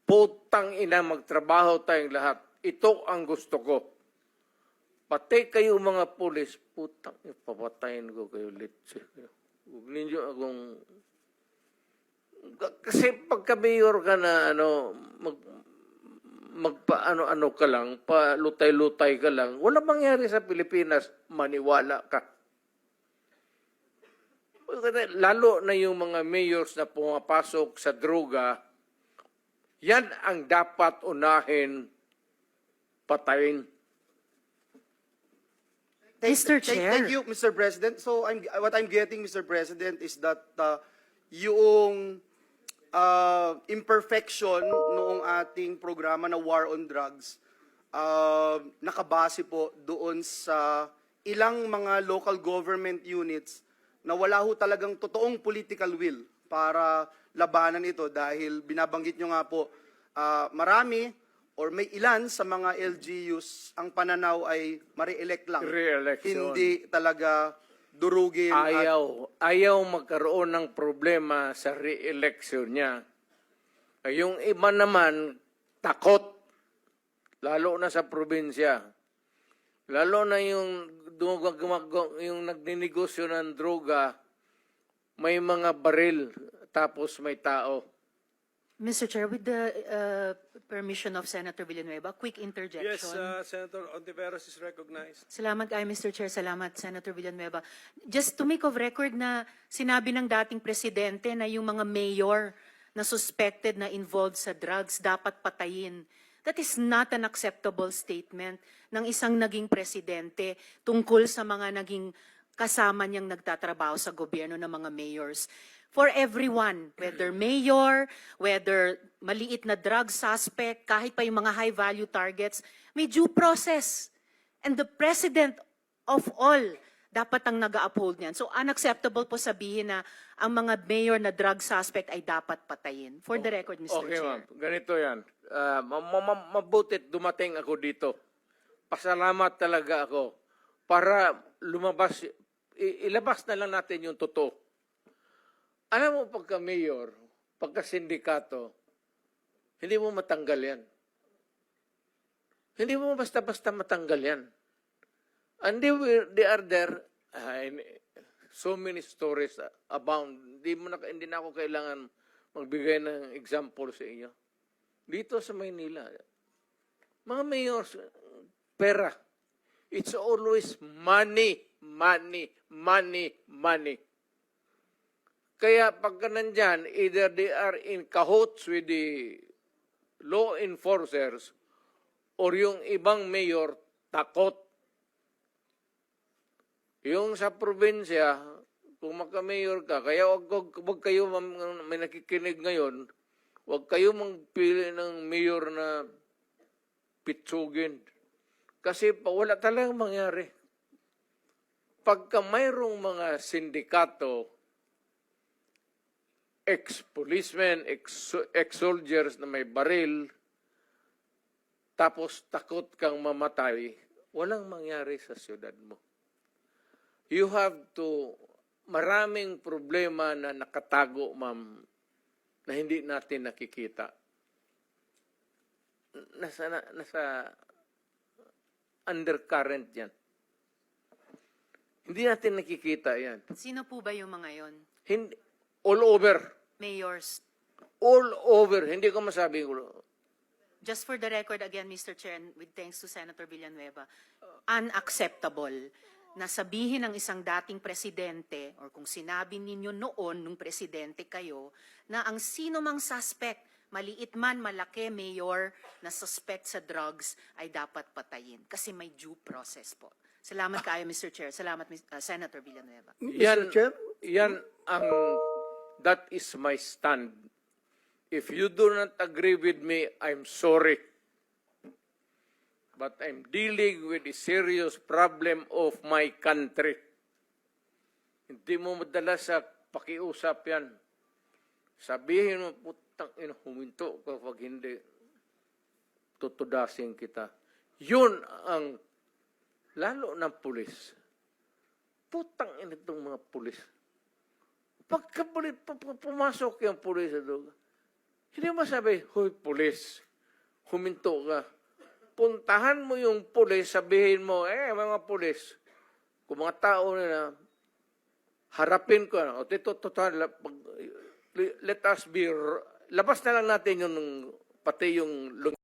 Putang ina, magtrabaho tayong lahat. Ito ang gusto ko. Pati kayo mga pulis, putang ina, papatayin ko kayo, litsi. Huwag ninyo akong... Kasi pagka-mayor ka na, magpa-ano-ano ka lang, palutay-lutay ka lang, wala mangyari sa Pilipinas, maniwala ka. Lalo na yung mga mayors na pumapasok sa droga, yan ang dapat unahin patayin. Mr. Chair. Thank you, Mr. President. So what I'm getting, Mr. President, is that yung imperfection noong ating programa na War on Drugs, nakabase po doon sa ilang mga local government units na wala ho talagang totoong political will para labanan ito dahil binabanggit nyo nga po, marami or may ilan sa mga LGUs ang pananaw ay ma-re-elect lang. Re-election. Hindi talaga durugin. Ayaw magkaroon ng problema sa re-election niya. Yung iba naman, takot. Lalo na sa probinsya. Lalo na yung nagninegosyo ng droga, may mga baril, tapos may tao. Mr. Chair, with the permission of Senator Villanueva, quick interjection. Yes, Senator Ontiveros is recognized. Salamat kay Mr. Chair. Salamat, Senator Villanueva. Just to make of record na sinabi ng dating presidente na yung mga mayor na suspected na involved sa drugs dapat patayin. That is not an acceptable statement ng isang naging presidente tungkol sa mga naging kasama niyang nagtatrabaho sa gobyerno ng mga mayors. For everyone, whether mayor, whether maliit na drug suspect, kahit pa yung mga high-value targets, may due process. And the president of all, dapat ang nag-uphold niyan. So unacceptable po sabihin na ang mga mayor na drug suspect ay dapat patayin. For the record, Mr. Okay, Chair. ma'am. Ganito yan. Mabutit dumating ako dito. Pasalamat talaga ako para lumabas, ilabas na lang natin yung totoo. Alam mo, pagka-mayor, pagka-sindikato, hindi mo matanggal yan. Hindi mo basta-basta matanggal yan. And they are there, so many stories abound. Hindi na ako kailangan magbigay ng example sa inyo. Dito sa Maynila, mga mayors, pera. It's always money, money, money, money. Kaya pagka nandyan, either they are in cahoots with the law enforcers or yung ibang mayor takot. Yung sa probinsya, kung magka-mayor ka, kaya wag kayo, may nakikinig ngayon, wag kayo magpili ng mayor na pitsugin. Kasi wala talagang mangyari. Pagka mayroong mga sindikato, ex-policemen, ex-soldiers na may baril, tapos takot kang mamatay, walang mangyari sa siyudad mo. You have to, maraming problema na nakatago, ma'am, na hindi natin nakikita. Nasa undercurrent yan. Hindi natin nakikita yan. Sino po ba yung mga yon? Hindi, all over. Mayors. All over. Hindi ko masabi. Just for the record again, Mr. Chair, and with thanks to Senator Villanueva, unacceptable na sabihin ng isang dating presidente or kung sinabi ninyo noon nung presidente kayo na ang sino mang suspect, maliit man, malaki, mayor, na suspect sa drugs ay dapat patayin kasi may due process po. Salamat kayo, Mr. Chair. Salamat, Senator Villanueva. Yan, Mr. Chair? yan ang, that is my stand. If you do not agree with me, I'm sorry. But I'm dealing with a serious problem of my country. Hindi mo madala sa pakiusap yan. Sabihin mo, putang ina, huminto ka pag hindi, tutudasin kita. Yun ang, lalo ng pulis. Putang ina itong mga pulis. Pagka pumasok yung pulis sa droga, Hindi mo sabi, huy, pulis, huminto ka. Puntahan mo yung pulis, sabihin mo, mga pulis, kung mga tao na harapin ko, o total, let us be, labas na lang natin yung, pati yung